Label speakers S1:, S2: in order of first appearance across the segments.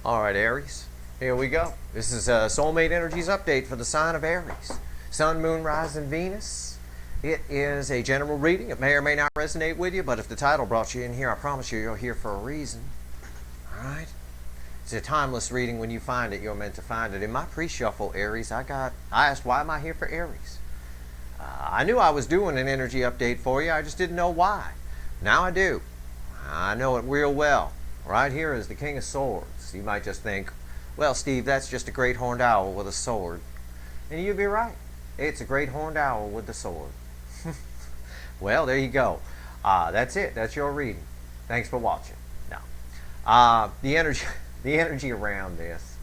S1: All right, Aries, here we go. This is a Soulmate Energies update for the sign of Aries. Sun, Moon, Rising, Venus. It is a general reading. It may or may not resonate with you, but if the title brought you in here, I promise you, you're here for a reason. All right? It's a timeless reading. When you find it, you're meant to find it. In my pre-shuffle, Aries, I asked, why am I here for Aries? I knew I was doing an energy update for you. I just didn't know why. Now I do. I know it real well. Right here is the King of Swords. You might just think, well, Steve, that's just a great horned owl with a sword. And you'd be right. It's a great horned owl with the sword. Well, there you go. That's it. That's your reading. Thanks for watching. Now, the energy around this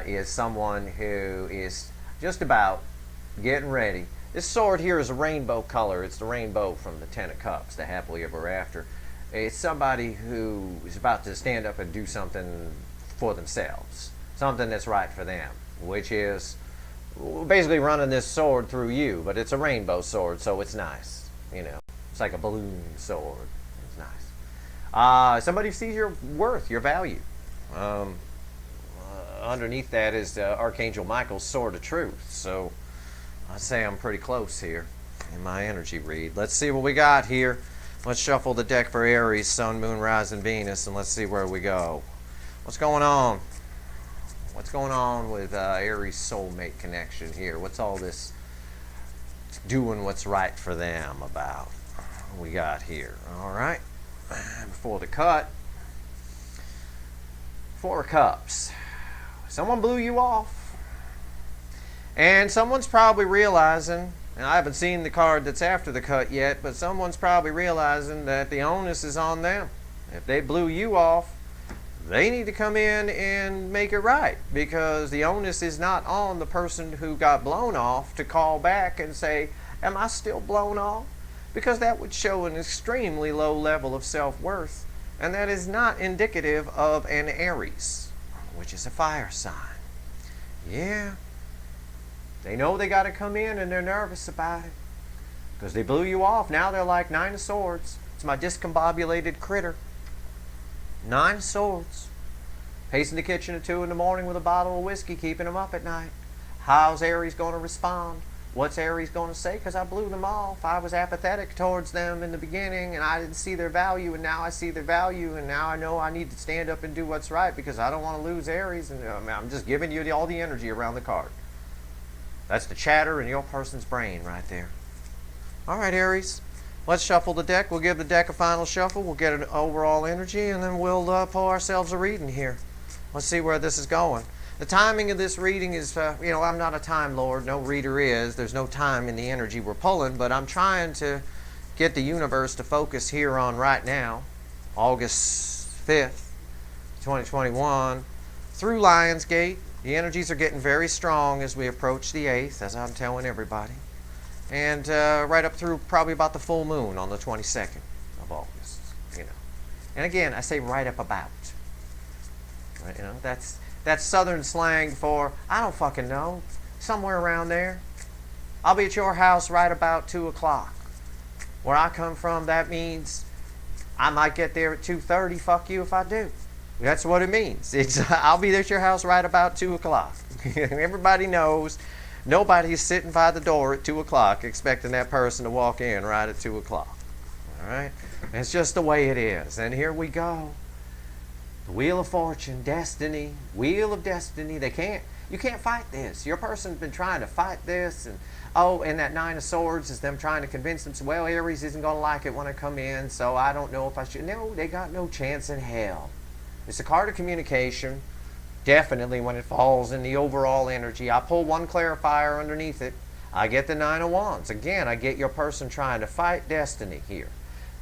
S1: is someone who is just about getting ready. This sword here is a rainbow color. It's the rainbow from the Ten of Cups, the happily ever after. It's somebody who is about to stand up and do something for themselves, something that's right for them, which is basically running this sword through you, but it's a rainbow sword, so it's nice. You know, it's like a balloon sword. It's nice. Somebody sees your worth, your value. Underneath that is Archangel Michael's sword of truth. So I'd say I'm pretty close here in my energy read. Let's see what we got here. Let's shuffle the deck for Aries, Sun, Moon, Rising, Venus, and let's see where we go. What's going on? What's going on with Aries soulmate connection here? What's all this doing what's right for them about? What we got here? All right. Before the cut, Four of Cups. Someone blew you off. And someone's probably realizing, and I haven't seen the card that's after the cut yet, but someone's probably realizing that the onus is on them. If they blew you off, they need to come in and make it right, because the onus is not on the person who got blown off to call back and say, am I still blown off? Because that would show an extremely low level of self-worth, and that is not indicative of an Aries, which is a fire sign. Yeah. They know they got to come in and they're nervous about it because they blew you off. Now they're like Nine of Swords. It's my discombobulated critter. Nine of Swords. Pacing the kitchen at 2 in the morning with a bottle of whiskey, keeping them up at night. How's Aries going to respond? What's Aries going to say? Because I blew them off. I was apathetic towards them in the beginning and I didn't see their value, and now I see their value, and now I know I need to stand up and do what's right because I don't want to lose Aries. And I'm just giving you all the energy around the card. That's the chatter in your person's brain right there. All right, Aries. Let's shuffle the deck. We'll give the deck a final shuffle. We'll get an overall energy, and then we'll pull ourselves a reading here. Let's see where this is going. The timing of this reading is, I'm not a time lord. No reader is. There's no time in the energy we're pulling, but I'm trying to get the universe to focus here on right now, August 5th, 2021, through Lionsgate. The energies are getting very strong as we approach the 8th, as I'm telling everybody. And right up through probably about the full moon on the 22nd of August, And again, I say right up about. Right, that's southern slang for, I don't fucking know, somewhere around there. I'll be at your house right about 2 o'clock. Where I come from, that means I might get there at 2:30. Fuck you if I do. That's what it means. I'll be at your house right about 2 o'clock. Everybody knows nobody's sitting by the door at 2 o'clock expecting that person to walk in right at 2 o'clock. All right? It's just the way it is. And here we go. The Wheel of Fortune, Destiny, Wheel of Destiny. You can't fight this. Your person's been trying to fight this. And that Nine of Swords is them trying to convince themselves, well, Aries isn't going to like it when I come in, so I don't know if I should. No, they got no chance in hell. It's a card of communication, definitely when it falls in the overall energy. I pull one clarifier underneath it. I get the Nine of Wands. Again, I get your person trying to fight destiny here.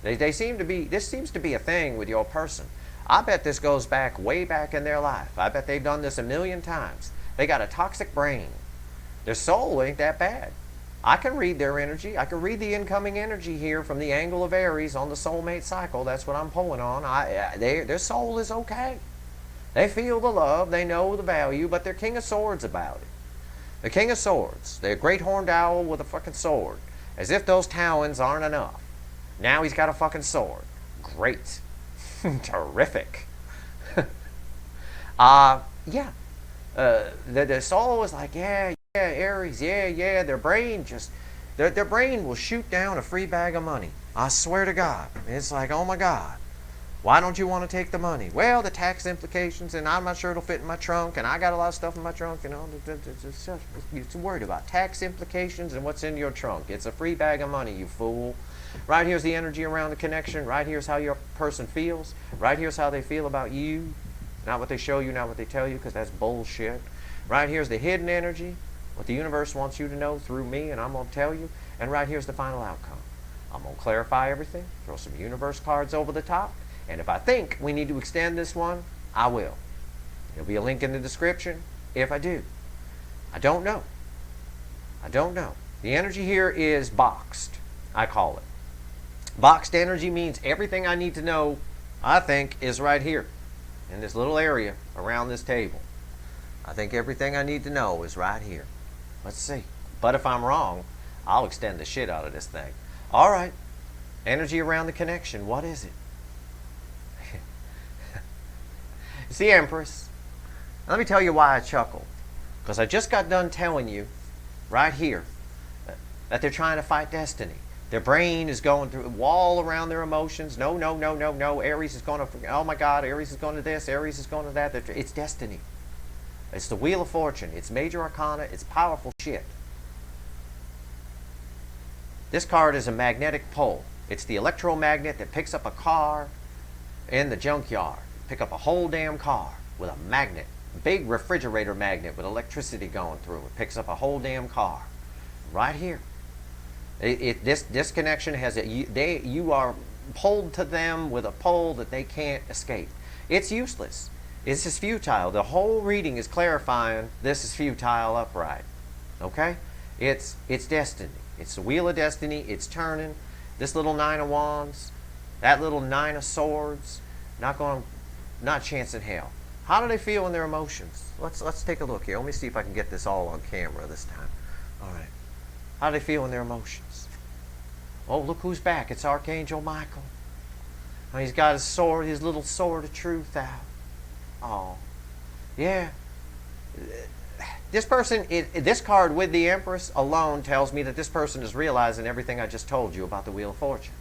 S1: This seems to be a thing with your person. I bet this goes back way back in their life. I bet they've done this a million times. They got a toxic brain. Their soul ain't that bad. I can read their energy. I can read the incoming energy here from the angle of Aries on the soulmate cycle. That's what I'm pulling on. Their soul is okay. They feel the love. They know the value, but they're King of Swords about it. The King of Swords. They're a great horned owl with a fucking sword. As if those talons aren't enough. Now he's got a fucking sword. Great. Terrific. Yeah. The soul is like, yeah, Aries, yeah. Their brain just, their brain will shoot down a free bag of money. I swear to God. It's like, oh my God. Why don't you want to take the money? Well, the tax implications, and I'm not sure it'll fit in my trunk, and I got a lot of stuff in my trunk, and all. You're worried about tax implications and what's in your trunk. It's a free bag of money, you fool. Right here's the energy around the connection. Right here's how your person feels. Right here's how they feel about you. Not what they show you, not what they tell you, because that's bullshit. Right here's the hidden energy, what the universe wants you to know through me, and I'm going to tell you. And right here's the final outcome. I'm going to clarify everything, throw some universe cards over the top, and if I think we need to extend this one, I will. There'll be a link in the description if I do. I don't know. The energy here is boxed, I call it. Boxed energy means everything I need to know, I think, is right here in this little area around this table. I think everything I need to know is right here. Let's see. But if I'm wrong, I'll extend the shit out of this thing. All right. Energy around the connection. What is it? It's the Empress. Let me tell you why I chuckle. Because I just got done telling you right here that they're trying to fight destiny. Their brain is going through a wall around their emotions. No. Aries is going to, oh my God, Aries is going to this, Aries is going to that. It's destiny. It's the Wheel of Fortune. It's major arcana. It's powerful shit. This card is a magnetic pole. It's the electromagnet that picks up a car in the junkyard. Pick up a whole damn car with a magnet. Big refrigerator magnet with electricity going through it. Picks up a whole damn car. Right here. This connection has you are pulled to them with a pole that they can't escape. It's useless. This is futile. The whole reading is clarifying this is futile upright. Okay? It's destiny. It's the wheel of destiny. It's turning. This little 9 of wands, that little 9 of swords, not a chance in hell. How do they feel in their emotions? Let's take a look here. Let me see if I can get this all on camera this time. All right. How do they feel in their emotions? Oh, look who's back. It's Archangel Michael. Oh, he's got his sword, his little sword of truth out. Oh, yeah. This person, this card with the Empress alone tells me that this person is realizing everything I just told you about the Wheel of Fortune.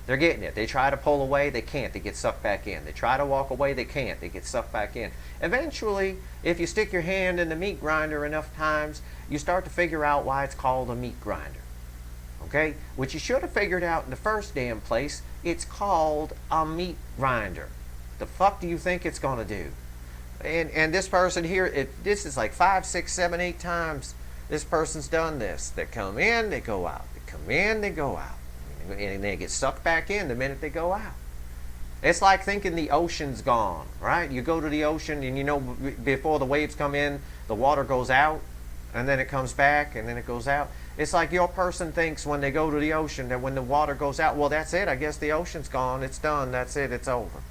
S1: They're getting it. They try to pull away, they can't. They get sucked back in. They try to walk away, they can't. They get sucked back in. Eventually, if you stick your hand in the meat grinder enough times, you start to figure out why it's called a meat grinder. Okay? Which you should have figured out in the first damn place. It's called a meat grinder. The fuck do you think it's going to do? And this person here, this is like 5, 6, 7, 8 times this person's done this. They come in, they go out. They come in, they go out. And they get sucked back in the minute they go out. It's like thinking the ocean's gone, right? You go to the ocean and you know before the waves come in, the water goes out, and then it comes back, and then it goes out. It's like your person thinks when they go to the ocean that when the water goes out, well, that's it. I guess the ocean's gone. It's done. That's it. It's over.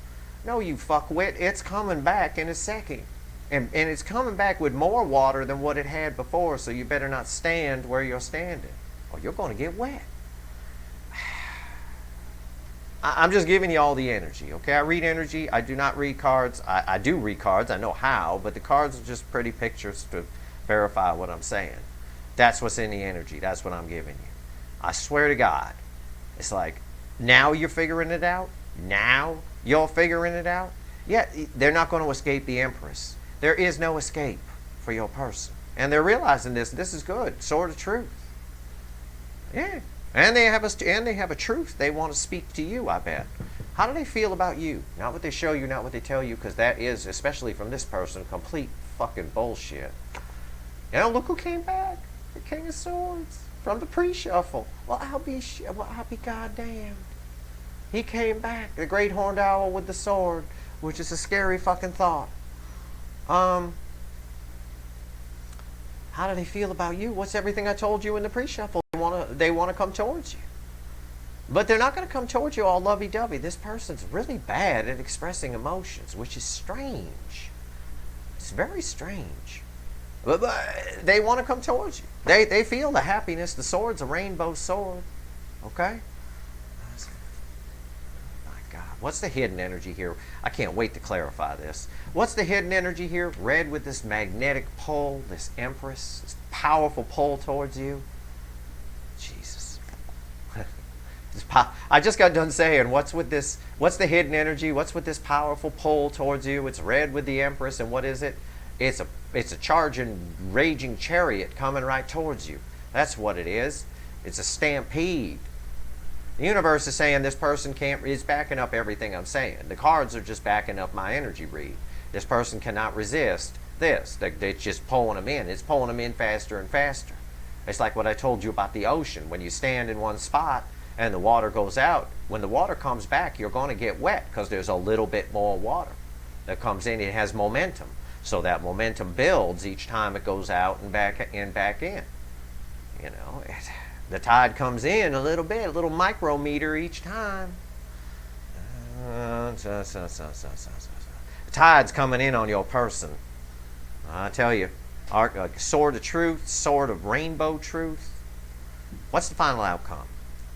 S1: No, you fuckwit. It's coming back in a second. And it's coming back with more water than what it had before, so you better not stand where you're standing, or you're going to get wet. I'm just giving you all the energy, okay? I read energy. I do not read cards. I do read cards. I know how, but the cards are just pretty pictures to verify what I'm saying. That's what's in the energy. That's what I'm giving you. I swear to God. It's like, now you're figuring it out? Now you're figuring it out? Yeah, they're not going to escape the Empress. There is no escape for your person. And they're realizing this. This is good. Sword of truth. Yeah. And they have a truth they want to speak to you, I bet. How do they feel about you? Not what they show you, not what they tell you, because that is, especially from this person, complete fucking bullshit. You know, look who came back. The King of Swords from the pre-shuffle. Well, I'll be goddamned. He came back. The Great Horned Owl with the sword, which is a scary fucking thought. How do they feel about you? What's everything I told you in the pre-shuffle? They want to come towards you. But they're not going to come towards you all lovey-dovey. This person's really bad at expressing emotions, which is strange. It's very strange. But they want to come towards you. They feel the happiness. The sword's a rainbow sword. Okay? My God. What's the hidden energy here? I can't wait to clarify this. What's the hidden energy here? Red with this magnetic pull, this Empress, this powerful pull towards you. Jesus. I just got done saying, what's with this? What's the hidden energy? What's with this powerful pull towards you? It's red with the Empress, and what is it? It's a charging, raging chariot coming right towards you. That's what it is. It's a stampede. The universe is saying this person is backing up everything I'm saying. The cards are just backing up my energy read. This person cannot resist this. It's just pulling them in. It's pulling them in faster and faster. It's like what I told you about the ocean. When you stand in one spot and the water goes out, when the water comes back, you're going to get wet because there's a little bit more water that comes in. It has momentum. So that momentum builds each time it goes out and back in. You know, the tide comes in a little bit, a little micrometer each time. The tide's coming in on your person. I tell you, sword of truth, sword of rainbow truth. What's the final outcome?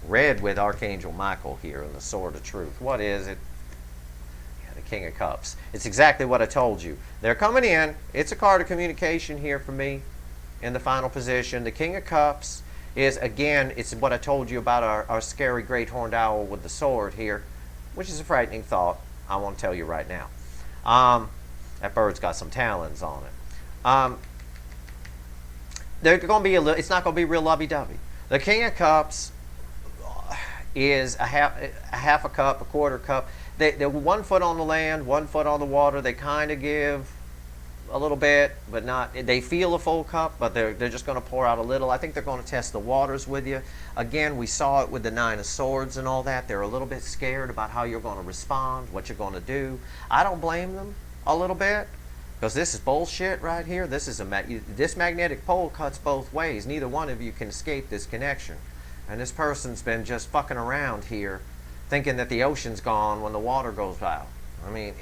S1: Red with Archangel Michael here in the sword of truth. What is it? Yeah, the King of Cups. It's exactly what I told you. They're coming in. It's a card of communication here for me in the final position. The King of Cups is, again, it's what I told you about our scary great horned owl with the sword here, which is a frightening thought. I want to tell you right now. That bird's got some talons on it. They're going to be it's not going to be real lovey-dovey. The King of Cups is a half a cup, a quarter cup. They're 1 foot on the land, 1 foot on the water. They kind of give a little bit, but not. They feel a full cup, but they're just going to pour out a little. I think they're going to test the waters with you. Again, we saw it with the Nine of Swords and all that. They're a little bit scared about how you're going to respond, what you're going to do. I don't blame them a little bit, because this is bullshit right here. This is this magnetic pole cuts both ways. Neither one of you can escape this connection. And this person's been just fucking around here, thinking that the ocean's gone when the water goes out. I mean,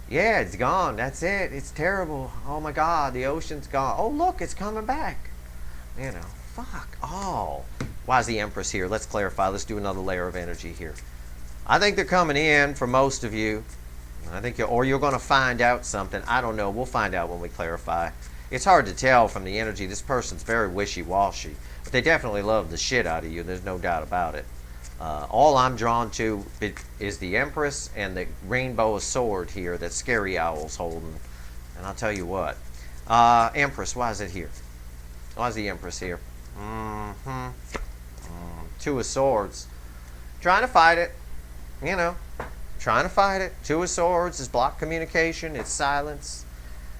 S1: yeah, it's gone. That's it. It's terrible. Oh my God, the ocean's gone. Oh look, it's coming back. You know, fuck all. Why is the Empress here? Let's clarify. Let's do another layer of energy here. I think they're coming in for most of you. I think you're going to find out something. I don't know. We'll find out when we clarify. It's hard to tell from the energy. This person's very wishy-washy. But they definitely love the shit out of you. There's no doubt about it. All I'm drawn to is the Empress and the rainbow sword here that Scary Owl's holding. And I'll tell you what. Empress, why is it here? Why is the Empress here? Two of Swords. Trying to fight it. You know. Trying to fight it. Two of Swords is blocked communication. It's silence.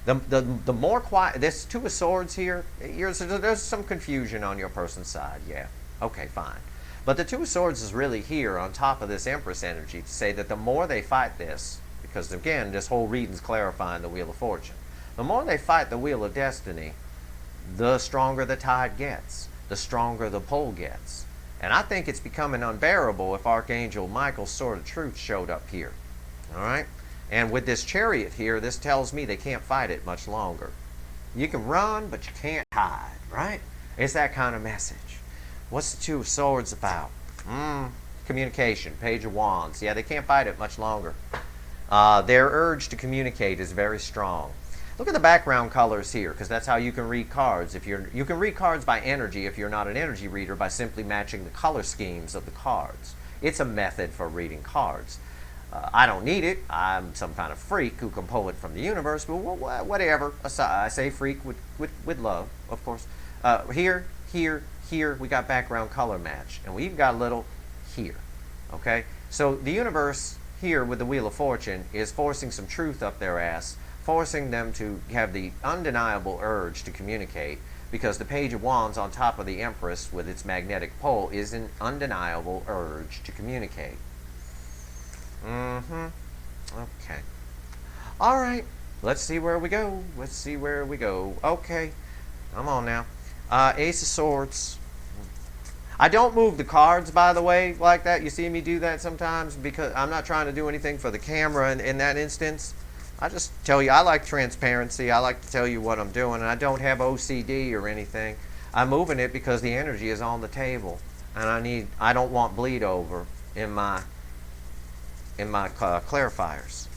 S1: The more quiet. This Two of Swords here. There's some confusion on your person's side. Yeah. Okay, fine. But the Two of Swords is really here on top of this Empress energy to say that the more they fight this, because again, this whole reading's clarifying the Wheel of Fortune. The more they fight the Wheel of Destiny, the stronger the tide gets. The stronger the pull gets. And I think it's becoming unbearable if Archangel Michael's Sword of Truth showed up here. All right? And with this chariot here, this tells me they can't fight it much longer. You can run, but you can't hide, right? It's that kind of message. What's the Two of Swords about? Communication, Page of Wands. Yeah, they can't fight it much longer. Their urge to communicate is very strong. Look at the background colors here, because that's how you can read cards. You can read cards by energy if you're not an energy reader by simply matching the color schemes of the cards. It's a method for reading cards. I don't need it. I'm some kind of freak who can pull it from the universe, but whatever. I say freak with love, of course. Here, we got background color match, and we've got a little here. Okay? So the universe here with the Wheel of Fortune is forcing some truth up their ass, forcing them to have the undeniable urge to communicate, because the Page of Wands on top of the Empress with its magnetic pole is an undeniable urge to communicate. Okay. All right. Let's see where we go. Okay. Come on now. Ace of Swords. I don't move the cards, by the way, like that. You see me do that sometimes because I'm not trying to do anything for the camera in that instance. I just tell you, I like transparency. I like to tell you what I'm doing, and I don't have OCD or anything. I'm moving it because the energy is on the table, and I don't want bleed over in my clarifiers.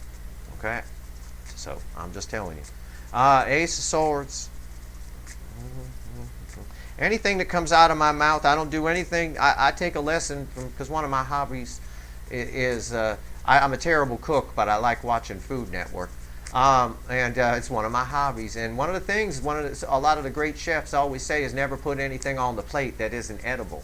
S1: Okay, so I'm just telling you. Ace of Swords. Anything that comes out of my mouth, I don't do anything. I take a lesson from, because one of my hobbies is I'm a terrible cook, but I like watching Food Network. And it's one of my hobbies. And one of the things, a lot of the great chefs always say is never put anything on the plate that isn't edible.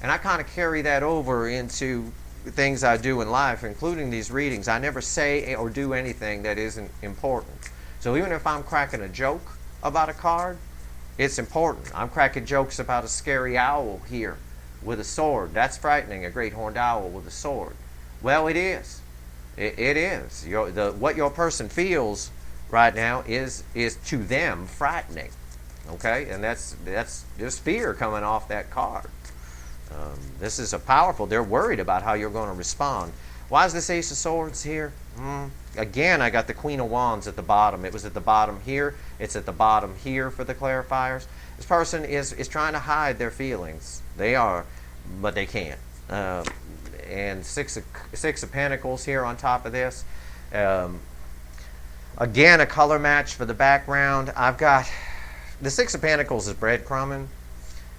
S1: And I kind of carry that over into things I do in life, including these readings. I never say or do anything that isn't important. So even if I'm cracking a joke about a card, it's important. I'm cracking jokes about a scary owl here with a sword. That's frightening, a great horned owl with a sword. Well, it is. It is. What your person feels right now is to them frightening. Okay, and there's fear coming off that card. This is a powerful. They're worried about how you're going to respond. Why is this Ace of Swords here? Again, I got the Queen of Wands at the bottom. It was at the bottom here. It's at the bottom here for the clarifiers. This person is trying to hide their feelings. They are, but they can't. And six of Pentacles here on top of this. Again, a color match for the background. I've got the Six of Pentacles is breadcrumbing.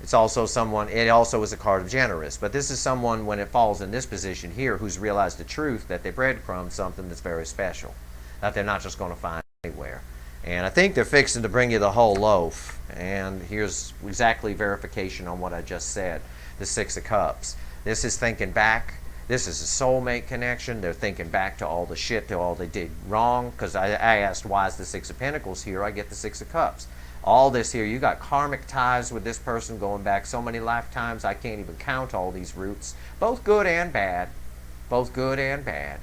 S1: It's also someone, it also is a card of generous, but this is someone, when it falls in this position here, who's realized the truth that they breadcrumbed something that's very special, that they're not just going to find anywhere. And I think they're fixing to bring you the whole loaf. And here's exactly verification on what I just said. The Six of Cups. This is thinking back. This is a soulmate connection. They're thinking back to all the shit, to all they did wrong. Because I asked, why is the Six of Pentacles here? I get the Six of Cups. All this here, you got karmic ties with this person going back so many lifetimes, I can't even count all these roots. Both good and bad. Both good and bad.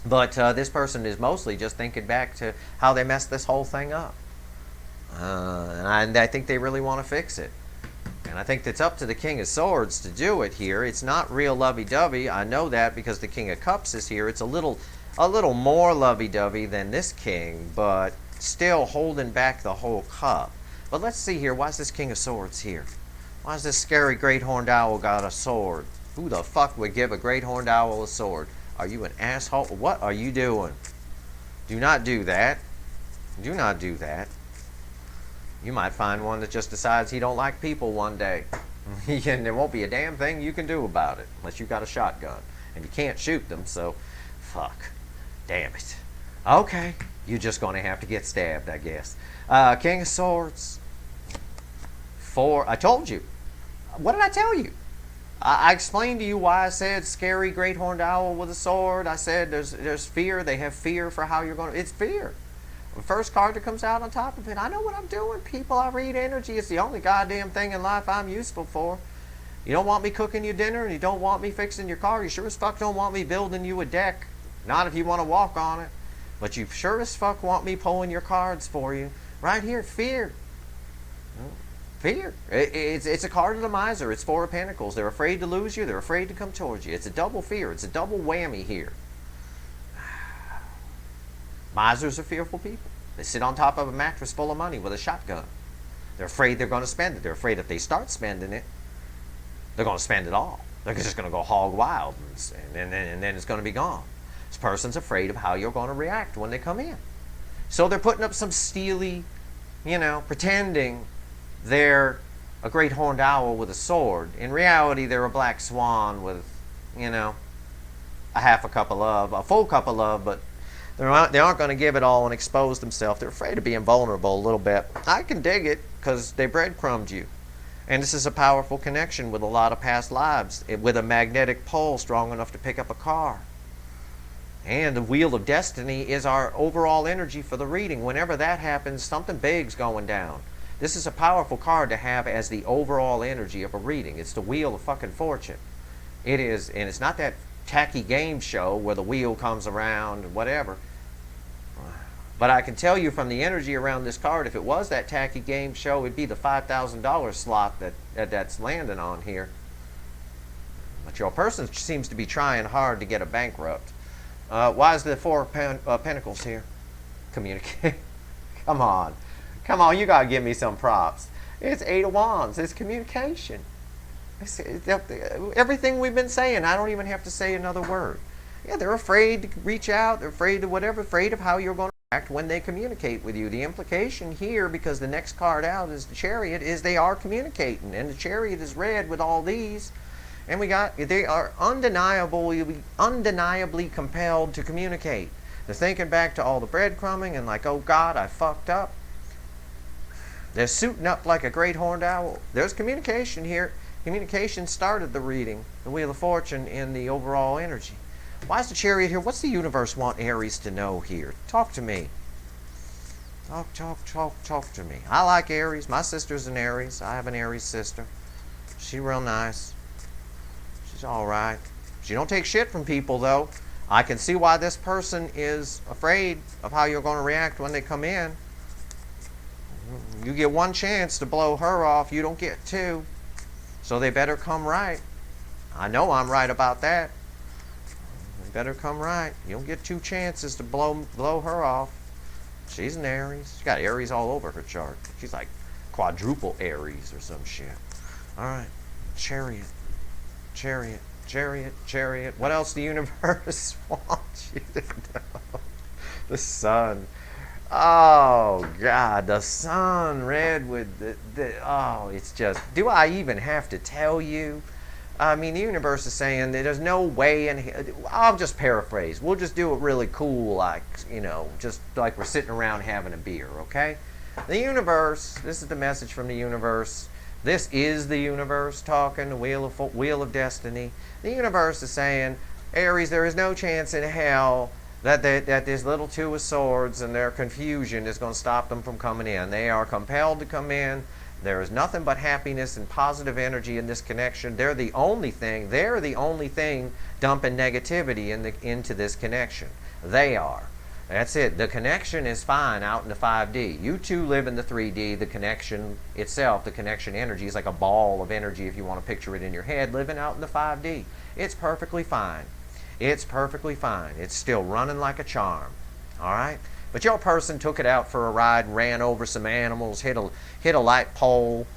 S1: But this person is mostly just thinking back to how they messed this whole thing up. And I think they really want to fix it. And I think it's up to the King of Swords to do it here. It's not real lovey-dovey. I know that because the King of Cups is here. It's a little more lovey-dovey than this king, but still holding back the whole cup. But let's see here. Why is this King of Swords here? Why is this scary great horned owl got a sword? Who the fuck would give a great horned owl a sword? Are you an asshole? What are you doing? Do not do that. Do not do that. You might find one that just decides he don't like people one day. And there won't be a damn thing you can do about it unless you've got a shotgun. And you can't shoot them, so fuck. Damn it. Okay. You're just going to have to get stabbed, I guess. King of Swords. I told you. What did I tell you? I explained to you why I said scary great horned owl with a sword. I said there's fear. They have fear for how you're going to... It's fear. The first card that comes out on top of it. I know what I'm doing, people. I read energy. It's the only goddamn thing in life I'm useful for. You don't want me cooking you dinner and you don't want me fixing your car. You sure as fuck don't want me building you a deck. Not if you want to walk on it. But you sure as fuck want me pulling your cards for you. Right here, fear. Fear. It's a card of the miser. It's Four of Pentacles. They're afraid to lose you. They're afraid to come towards you. It's a double fear. It's a double whammy here. Misers are fearful people. They sit on top of a mattress full of money with a shotgun. They're afraid they're going to spend it. They're afraid if they start spending it, they're going to spend it all. They're just going to go hog wild, and then it's going to be gone. This person's afraid of how you're going to react when they come in. So they're putting up some steely, pretending they're a great horned owl with a sword. In reality, they're a black swan with, a half a cup of love, a full cup of love, but they aren't going to give it all and expose themselves. They're afraid of being vulnerable a little bit. I can dig it because they breadcrumbed you. And this is a powerful connection with a lot of past lives, with a magnetic pole strong enough to pick up a car. And the Wheel of Destiny is our overall energy for the reading. Whenever that happens, something big's going down. This is a powerful card to have as the overall energy of a reading. It's the Wheel of fucking Fortune. It is, and it's not that tacky game show where the wheel comes around and whatever. But I can tell you from the energy around this card, if it was that tacky game show, it'd be the $5,000 slot that's landing on here. But your person seems to be trying hard to get a bankrupt. Why is the Four of Pentacles here? Communicate. Come on, you gotta give me some props. It's Eight of Wands. It's communication. Everything we've been saying, I don't even have to say another word. Yeah, they're afraid to reach out. They're afraid of whatever, afraid of how you're going to act when they communicate with you. The implication here, because the next card out is the Chariot, is they are communicating. And the Chariot is red with all these. And they are undeniably compelled to communicate. They're thinking back to all the breadcrumbing and like, oh God, I fucked up. They're suiting up like a great horned owl. There's communication here. Communication started the reading, the Wheel of Fortune, in the overall energy. Why is the Chariot here? What's the universe want Aries to know here? Talk to me. Talk to me. I like Aries. My sister's an Aries. I have an Aries sister. She's real nice. She's all right. She don't take shit from people, though. I can see why this person is afraid of how you're going to react when they come in. You get one chance to blow her off. You don't get two. So they better come right. I know I'm right about that. They better come right. You don't get two chances to blow her off. She's an Aries. She's got Aries all over her chart. She's like quadruple Aries or some shit. All right. Chariot. Chariot. Chariot. Chariot. What else the universe wants you to know? The sun. Oh, God. The sun red with oh, it's just, do I even have to tell you? I mean, the universe is saying that there's no way I'll just paraphrase. We'll just do it really cool, like, just like we're sitting around having a beer, okay? The universe, this is the message from the universe. This is the universe talking, the wheel of destiny. The universe is saying, Aries, there is no chance in hell that this little Two of Swords and their confusion is going to stop them from coming in. They are compelled to come in. There is nothing but happiness and positive energy in this connection. They're the only thing dumping negativity into this connection. They are. That's it. The connection is fine out in the 5D. You two live in the 3D. The connection itself, the connection energy, is like a ball of energy, if you want to picture it in your head, living out in the 5D. It's perfectly fine. It's perfectly fine. It's still running like a charm. All right? But your person took it out for a ride, ran over some animals, hit a light pole,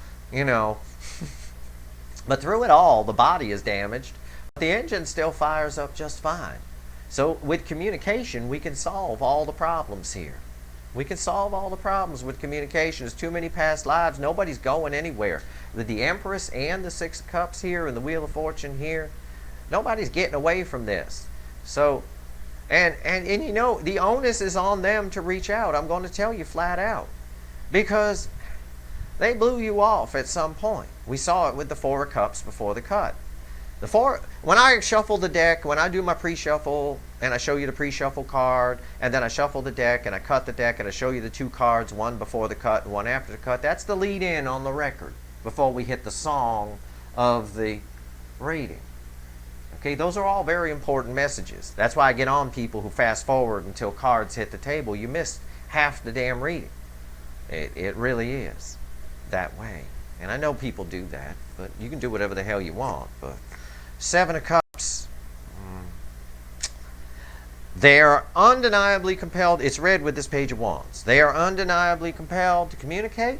S1: But through it all, the body is damaged. But the engine still fires up just fine. So with communication, we can solve all the problems here. We can solve all the problems with communication. There's too many past lives. Nobody's going anywhere. With the Empress and the Six of Cups here and the Wheel of Fortune here, nobody's getting away from this. So, and the onus is on them to reach out. I'm going to tell you flat out. Because they blew you off at some point. We saw it with the Four of Cups before the cut. When I shuffle the deck, when I do my pre-shuffle, and I show you the pre-shuffle card, and then I shuffle the deck, and I cut the deck, and I show you the two cards, one before the cut and one after the cut, that's the lead-in on the record before we hit the song of the reading. Okay, those are all very important messages. That's why I get on people who fast forward until cards hit the table. You missed half the damn reading. It really is that way. And I know people do that, but you can do whatever the hell you want. But Seven of Cups. They are undeniably compelled. It's red with this Page of Wands. They are undeniably compelled to communicate.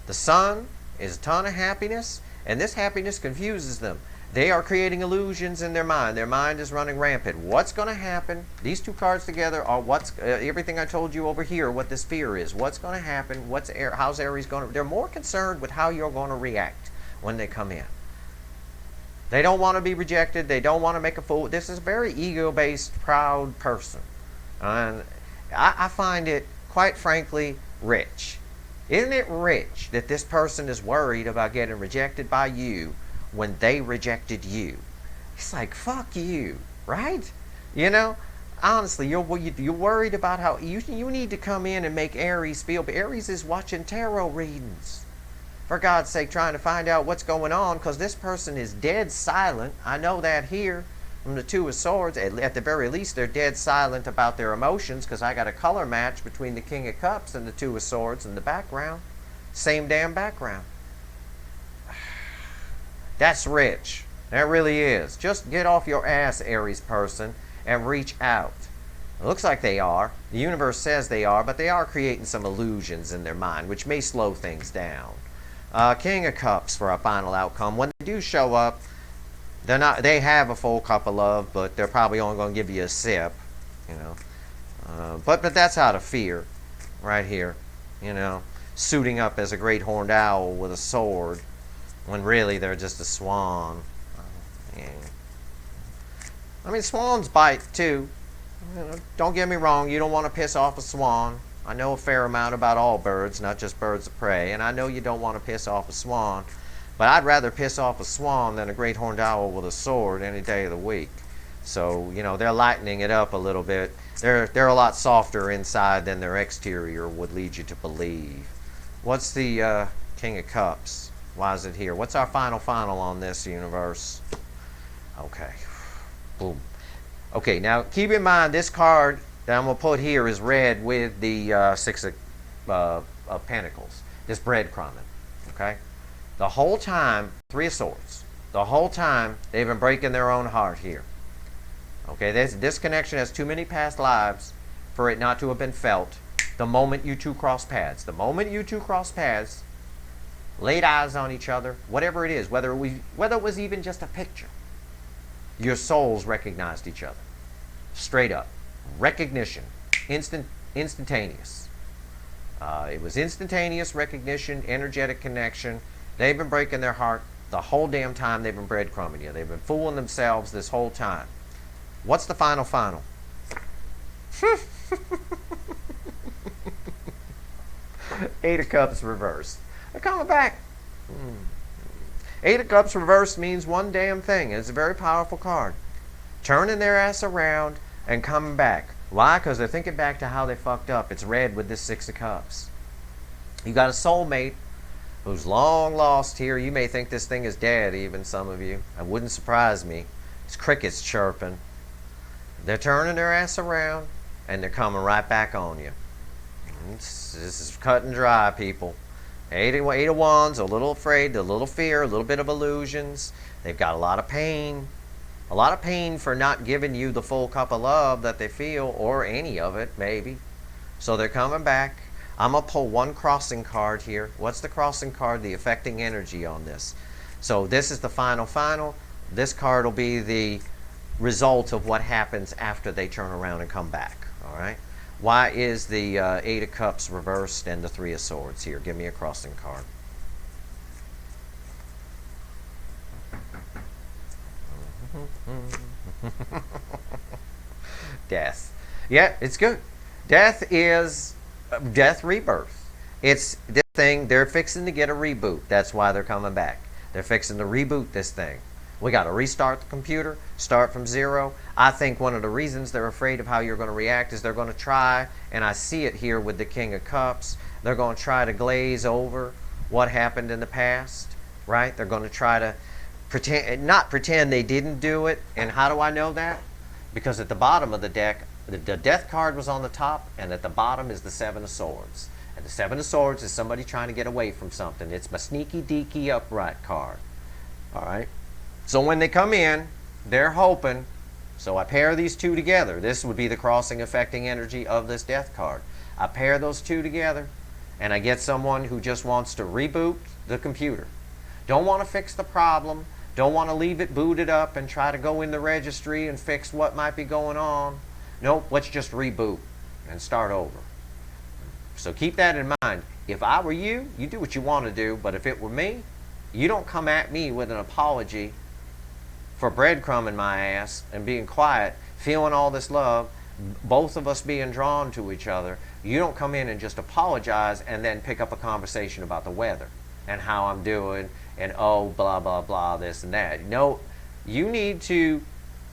S1: The Sun is a ton of happiness, and this happiness confuses them. They are creating illusions in their mind. Their mind is running rampant. What's going to happen? These two cards together are everything I told you over here, what this fear is. What's going to happen? How's Aries going to... They're more concerned with how you're going to react when they come in. They don't want to be rejected. They don't want to make a fool. This is a very ego-based, proud person. And I find it, quite frankly, rich. Isn't it rich that this person is worried about getting rejected by you when they rejected you? It's like, fuck you, right? Honestly, you're worried about how you need to come in and make Aries feel. But Aries is watching tarot readings, for God's sake, trying to find out what's going on, because this person is dead silent. I know that here from the Two of Swords. At the very least, they're dead silent about their emotions, because I got a color match between the King of Cups and the Two of Swords in the background. Same damn background. That's rich. That really is. Just get off your ass, Aries person, and reach out. It looks like they are. The universe says they are, but they are creating some illusions in their mind, which may slow things down. King of Cups for our final outcome. When they do show up, They have a full cup of love, but they're probably only going to give you a sip, you know. But that's out of fear, right here, you know, suiting up as a great horned owl with a sword, when really they're just a swan. Yeah. I mean, swans bite too. You know, don't get me wrong. You don't want to piss off a swan. I know a fair amount about all birds, not just birds of prey, and I know you don't want to piss off a swan. But I'd rather piss off a swan than a great horned owl with a sword any day of the week. So, you know, they're lightening it up a little bit. They're a lot softer inside than their exterior would lead you to believe. What's the King of Cups? Why is it here? What's our final on this, universe? Okay. Boom. Okay, now keep in mind this card that I'm going to put here is red with the Six of Pentacles. This breadcrumbing. Okay? The whole time, Three of Swords, the whole time they've been breaking their own heart here. Okay, this connection has too many past lives for it not to have been felt the moment you two cross paths. The moment you two cross paths, laid eyes on each other, whatever it is, whether it was even just a picture, your souls recognized each other. Straight up. Recognition. Instantaneous. It was instantaneous recognition, energetic connection. They've been breaking their heart the whole damn time they've been breadcrumbing you. They've been fooling themselves this whole time. What's the final? Eight of Cups reversed. They're coming back. Eight of Cups reversed means one damn thing. It's a very powerful card. Turning their ass around and coming back. Why? Because they're thinking back to how they fucked up. It's red with this Six of Cups. You got a soulmate who's long lost here. You may think this thing is dead, even some of you. It wouldn't surprise me. It's crickets chirping. They're turning their ass around and they're coming right back on you. This is cut and dry, people. Eight of Wands, a little afraid, a little fear, a little bit of illusions. They've got a lot of pain. A lot of pain for not giving you the full cup of love that they feel, or any of it, maybe. So they're coming back. I'm going to pull one crossing card here. What's the crossing card? The affecting energy on this. So this is the final. This card will be the result of what happens after they turn around and come back. All right? Why is the Eight of Cups reversed and the Three of Swords here? Give me a crossing card. Death. Yeah, it's good. Death is death rebirth. It's this thing, they're fixing to get a reboot. That's why they're coming back. They're fixing to reboot this thing. We got to restart the computer, start from zero. I think one of the reasons they're afraid of how you're going to react is they're going to try, and I see it here with the King of Cups, they're going to try to glaze over what happened in the past, right? They're going to try to not pretend they didn't do it. And how do I know that? Because at the bottom of the deck, the Death card was on the top, and at the bottom is the Seven of Swords. And the Seven of Swords is somebody trying to get away from something. It's my sneaky deaky upright card. All right? So when they come in, they're hoping. So I pair these two together. This would be the crossing affecting energy of this Death card. I pair those two together, and I get someone who just wants to reboot the computer. Don't want to fix the problem. Don't want to leave it booted up and try to go in the registry and fix what might be going on. Nope, let's just reboot and start over. So keep that in mind. If I were you, you do what you want to do, but if it were me, you don't come at me with an apology for breadcrumbing my ass and being quiet, feeling all this love, both of us being drawn to each other. You don't come in and just apologize and then pick up a conversation about the weather and how I'm doing and oh, blah, blah, blah, this and that. No, you need to,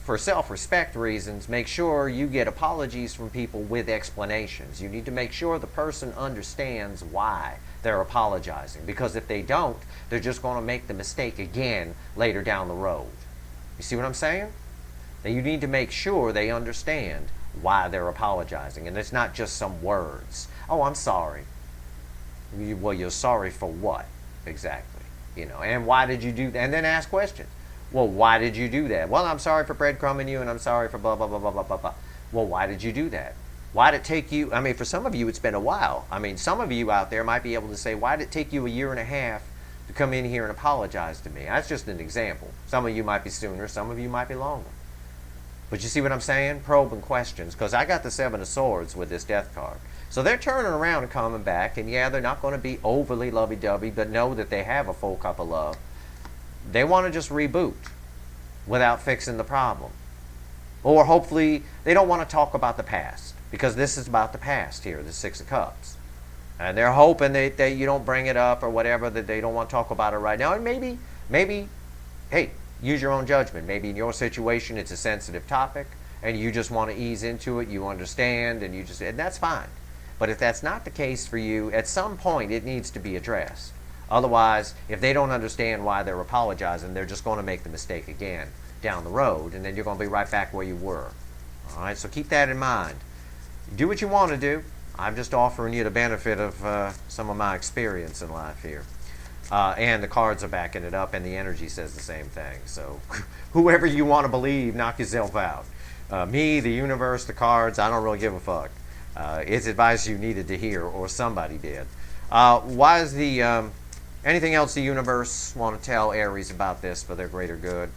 S1: for self-respect reasons, make sure you get apologies from people with explanations. You need to make sure the person understands why they're apologizing, because if they don't, they're just going to make the mistake again later down the road. You see what I'm saying? Now you need to make sure they understand why they're apologizing, and it's not just some words. Oh, I'm sorry. Well, you're sorry for what exactly? You know, and why did you do that? And then ask questions. Well, why did you do that? Well, I'm sorry for breadcrumbing you, and I'm sorry for blah, blah, blah, blah, blah, blah, blah. Well, why did you do that? Why did it take you, I mean, for some of you, it's been a while. I mean, some of you out there might be able to say, why did it take you a year and a half to come in here and apologize to me. That's just an example. Some of you might be sooner, some of you might be longer. But you see what I'm saying? Probing questions, because I got the Seven of Swords with this Death card. So they're turning around and coming back, and yeah, they're not going to be overly lovey-dovey, but know that they have a full cup of love. They want to just reboot without fixing the problem. Or hopefully, they don't want to talk about the past, because this is about the past here, the Six of Cups. And they're hoping that you don't bring it up or whatever, that they don't want to talk about it right now. And maybe, hey, use your own judgment. Maybe in your situation, it's a sensitive topic, and you just want to ease into it, you understand, and that's fine. But if that's not the case for you, at some point it needs to be addressed. Otherwise, if they don't understand why they're apologizing, they're just going to make the mistake again down the road, and then you're going to be right back where you were. All right, so keep that in mind. Do what you want to do. I'm just offering you the benefit of some of my experience in life here. And the cards are backing it up, and the energy says the same thing. So whoever you want to believe, knock yourself out. Me, the universe, the cards, I don't really give a fuck. It's advice you needed to hear, or somebody did. Why is anything else the universe want to tell Aries about this for their greater good?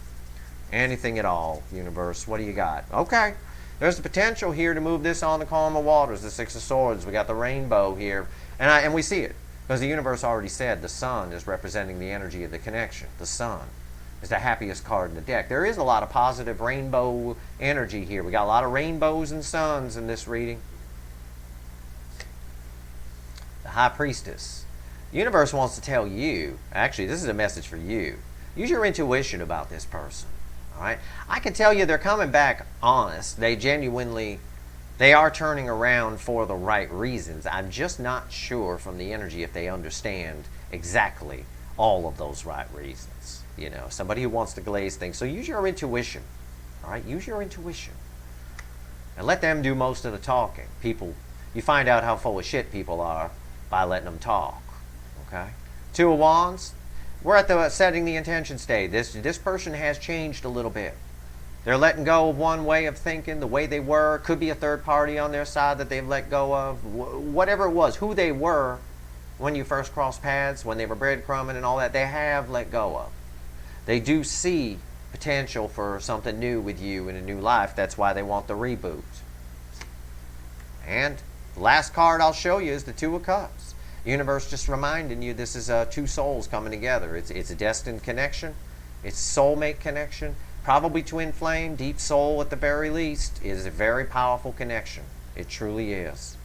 S1: Anything at all, universe? What do you got? Okay. There's the potential here to move this on the calmer waters, the Six of Swords. We got the rainbow here, and we see it. Because the universe already said the sun is representing the energy of the connection. The sun is the happiest card in the deck. There is a lot of positive rainbow energy here. We got a lot of rainbows and suns in this reading. The High Priestess. The universe wants to tell you, actually this is a message for you, use your intuition about this person. All right? I can tell you they're coming back honest. They are turning around for the right reasons. I'm just not sure from the energy if they understand exactly all of those right reasons. You know, somebody who wants to glaze things. So use your intuition. All right? Use your intuition. And let them do most of the talking. You find out how full of shit people are by letting them talk. Okay? Two of Wands. We're at the setting the intention stage. This person has changed a little bit. They're letting go of one way of thinking, the way they were. Could be a third party on their side that they've let go of. Whatever it was, who they were when you first crossed paths, when they were breadcrumbing and all that, they have let go of. They do see potential for something new with you in a new life. That's why they want the reboot. And the last card I'll show you is the Two of Cups. The universe just reminding you this is two souls coming together. It's a destined connection. It's soulmate connection. Probably twin flame, deep soul at the very least. It is a very powerful connection. It truly is.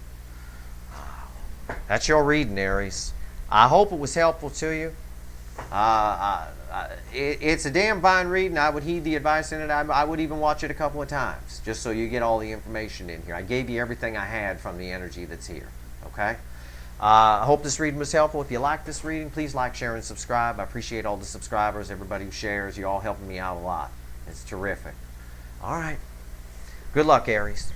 S1: That's your reading, Aries. I hope it was helpful to you. It's a damn fine reading. I would heed the advice in it. I would even watch it a couple of times just so you get all the information in here. I gave you everything I had from the energy that's here. Okay? I hope this reading was helpful. If you like this reading, please like, share, and subscribe. I appreciate all the subscribers, everybody who shares. You're all helping me out a lot. It's terrific. All right. Good luck, Aries.